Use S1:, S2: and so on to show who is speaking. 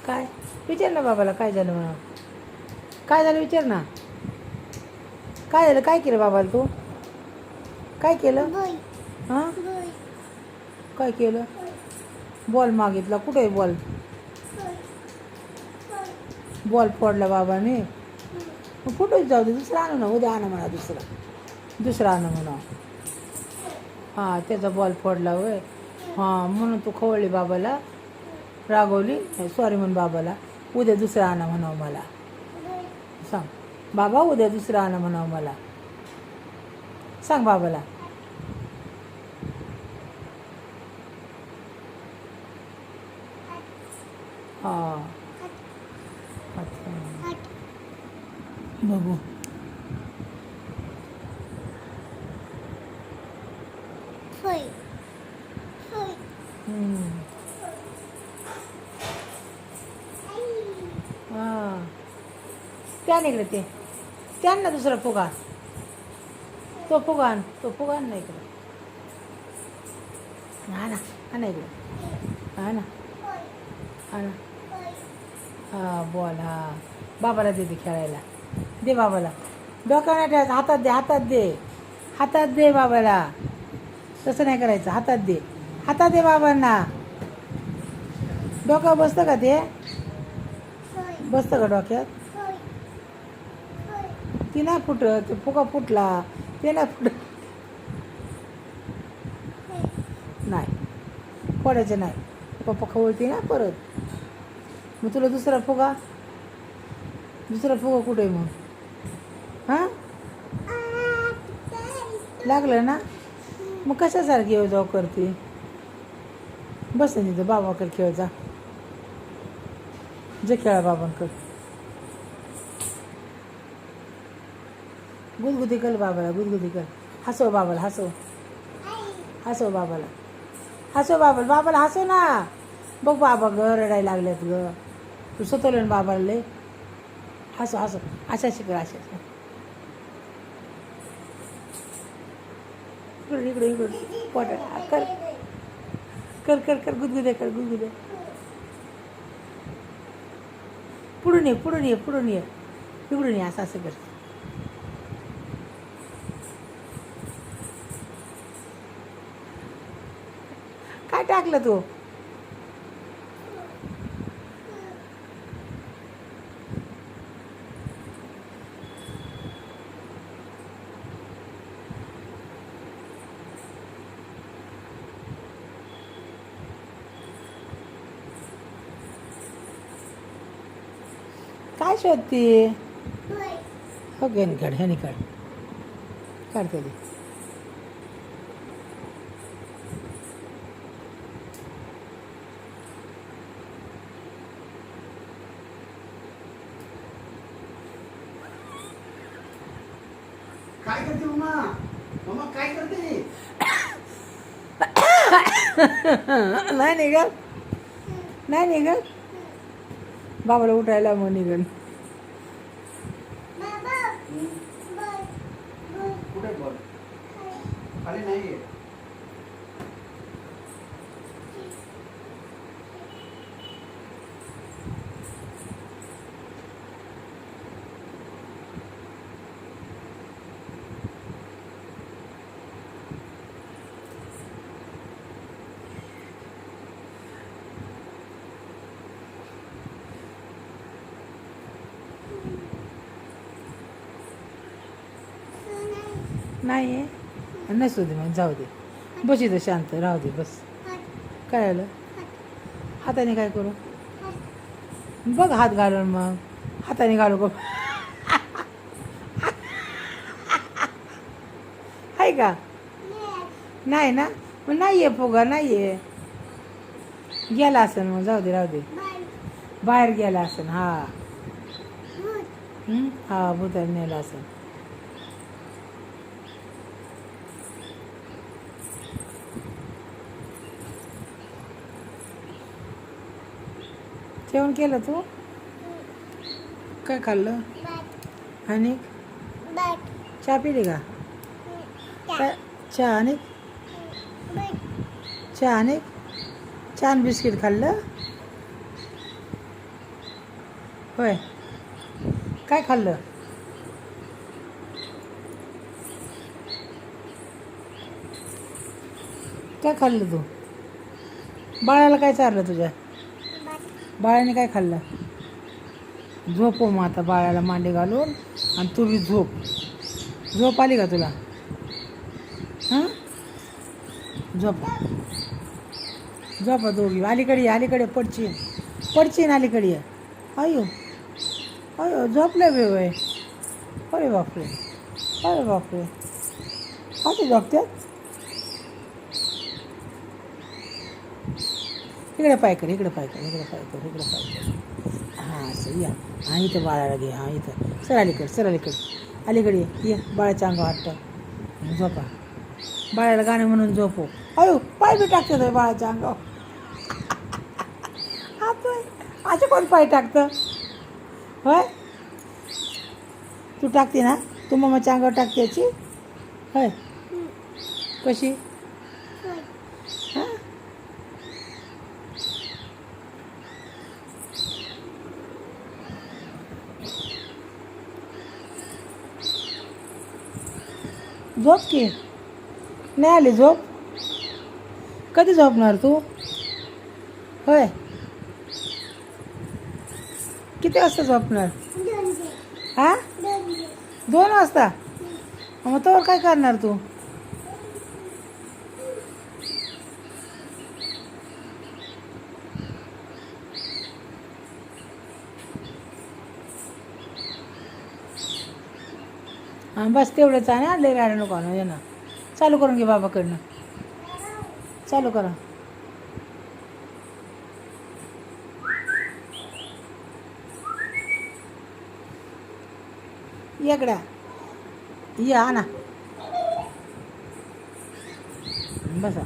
S1: काय विचार ना बाबाला काय झालं म्हणा. काय झालं विचार ना. काय झालं काय केलं बाबाला तू. काय केलं हां काय केलं. बॉल मागितला कुठे आहे बॉल. बॉल फोडला बाबाने. मग कुठेच जाऊ दे दुसरा आणू ना उद्या आणा म्हणा दुसरा आणा म्हणा. हां त्याचा बॉल फोडला होय. हां म्हणून तू खवळली बाबाला रागवली सॉरी म्हण बाबाला. उद्या दुसरा आणा म्हणावं मला सांग. बाबा उद्या दुसरा आणा म्हणावं मला सांग बाबाला. हां अच्छा बघू. हां त्या इकडे ते त्यांना दुसरा फुगा. तो फुगा आण ना इकडे. हा ना इकडे हा ना हां बॉल हां बाबाला दे खेळायला. दे बाबाला. डोक्यावर नाही ठेवायचं हातात दे बाबाला. तसं नाही करायचं हातात दे बाबांना. डोक्यावर बसतं का ते बसतं का डोक्यात. ती नाही फुटत ते फुगा फुटला ते नाही फुटत. नाही फोडायचं नाही पप्पा खवळते ना परत. मग तुला दुसरा फुगा कुठे आहे मग. हां लागलं ना मग कशासारखी येऊ जाऊ करते. बस ना तिथं बाबाकडे खेळ जा. जे खेळा बाबांकडे. गुदगुदी कर बाबाला हसव बाबाला हसव बाबाला हसव ना. बघ बाबा रडायला लागल्यात ग. तू स्वतःला बाबाला लय हसव अशा शिकव इकडे पोट कर गुदगुदे पुढून ये इकडून ये असं कर. काय टाकलं तू. काय शोधते. हो ह्यानी काढते ते.
S2: काय करते मम्मा काय करते.
S1: नाही निघत बाबाला उठायला मग निघन.
S2: कुठे बॉल खाली नाही.
S1: नाही नसू दे मग जाऊ दे. बस इथं शांत राहू दे बस. काय आलं हाताने काय करू. बघ हात घालून मग हाताने घालू बघ. आहे का नाही ना मग नाही आहे फुगा नाही आहे. गेला असेल मग जाऊ दे राहू दे. बाहेर गेला असेल हां हां भूताने नेला असेल. जेवण केलं तू काय खाल्लं. आणि चहा पिली का. चहा आणि चहा आणि बिस्किट खाल्लं. होय. काय खाल्लं? काय खाल्लं तू? बाळाला काय चारलं तुझ्या? बाळाने काय खाल्लं? झोप मग आता बाळाला मांडी घालून आणि तू बी झोप. झोप आली का तुला? हां, झोपा झोपा दोघी. अलीकडे ये, अलीकडे पडशील, पडशील अलीकडे ये. अयो अयो झोपले बे वय. अरे बापरे, अरे बापरे, असे झोपतात. इकडे पाय कर, इकडे पाय कर, इकडे पाय कर, इकडे पाय कर. हां असं या. हां इथं बाळाला घे. हां इथं सर अलीकडे, सर अलीकडे, अलीकडे ये. बाळाच्या अंगावर हात टाक. झोपा. बाळाला गाणं म्हणून झोपव. अयो पाय बी टाकतात बाळाच्या अंगावर. असे कोण पाय टाकतं? होय, तू टाकते ना? तू मम्माच्या अंगावर टाकते याची? होय, कशी? हां, झोप की. नाही आली झोप? कधी झोपणार तू? होय, किती वाजता झोपणार? हां, 2 वाजता. मग तोवर काय करणार तू? हां बस तेवढंच आहे ना. लय गाणं नको आणू. ये ना, चालू करून घे बाबाकडनं. चालू करा. येगड्या या ना, बसा.